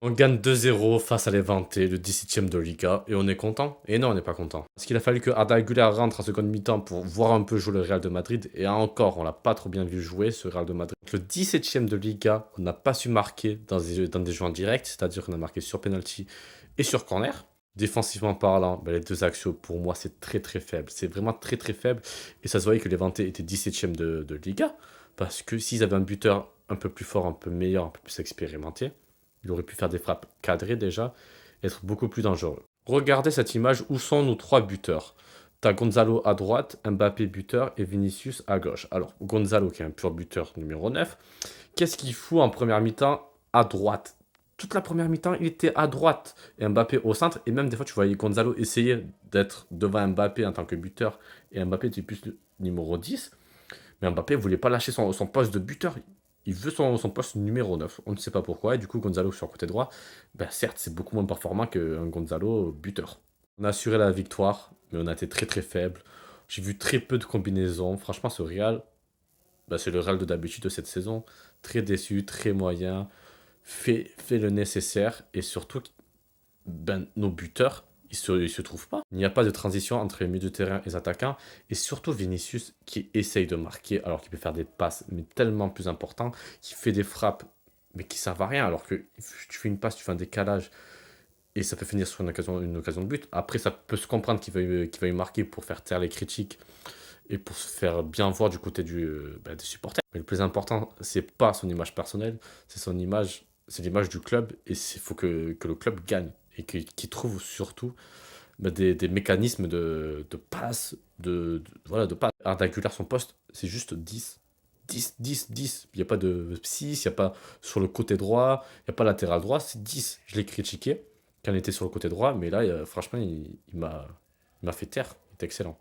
On gagne 2-0 face à l'Levante, le 17e de Liga, et on est content? Et non, on n'est pas content. Parce qu'il a fallu que Arda Güler rentre en seconde mi-temps pour voir un peu jouer le Real de Madrid, et encore, on l'a pas trop bien vu jouer, ce Real de Madrid. Le 17e de Liga, on n'a pas su marquer dans des jeux en direct, c'est-à-dire qu'on a marqué sur penalty et sur corner. Défensivement parlant, ben, les deux axios, pour moi, c'est très très faible. C'est vraiment très très faible, et ça se voyait que l'Levante était 17e de Liga, parce que s'ils avaient un buteur un peu plus fort, un peu meilleur, un peu plus expérimenté, il aurait pu faire des frappes cadrées déjà, et être beaucoup plus dangereux. Regardez cette image, où sont nos trois buteurs? T'as Gonzalo à droite, Mbappé buteur et Vinicius à gauche. Alors, Gonzalo qui est un pur buteur numéro 9, qu'est-ce qu'il fout en première mi-temps à droite? Toute la première mi-temps, il était à droite et Mbappé au centre. Et même des fois, tu voyais Gonzalo essayer d'être devant Mbappé en tant que buteur. Et Mbappé était plus le numéro 10. Mais Mbappé voulait pas lâcher son poste de buteur. Il veut son poste numéro 9. On ne sait pas pourquoi. Et du coup, Gonzalo sur le côté droit, ben certes, c'est beaucoup moins performant qu'un Gonzalo buteur. On a assuré la victoire, mais on a été très très faible. J'ai vu très peu de combinaisons. Franchement, ce Real, ben, c'est le Real de d'habitude de cette saison. Très déçu, très moyen. Fait le nécessaire. Et surtout, ben, nos buteurs, ils se trouvent pas. Il n'y a pas de transition entre les milieux de terrain et les attaquants. Et surtout Vinicius qui essaye de marquer alors qu'il peut faire des passes, mais tellement plus importantes, qui fait des frappes, mais qui servent à rien. Alors que tu fais une passe, tu fais un décalage, et ça peut finir sur une occasion de but. Après, ça peut se comprendre qu'il veuille marquer pour faire taire les critiques et pour se faire bien voir du côté ben, des supporters. Mais le plus important, c'est pas son image personnelle, c'est l'image du club, et il faut que le club gagne et qu'il trouve surtout ben, des mécanismes de passe, voilà, de passe. Arda Güler, son poste, c'est juste 10. 10, 10, 10. Il n'y a pas de 6, il n'y a pas sur le côté droit, il n'y a pas latéral droit, c'est 10. Je l'ai critiqué quand il était sur le côté droit, mais là, franchement, il m'a fait taire. Il est excellent.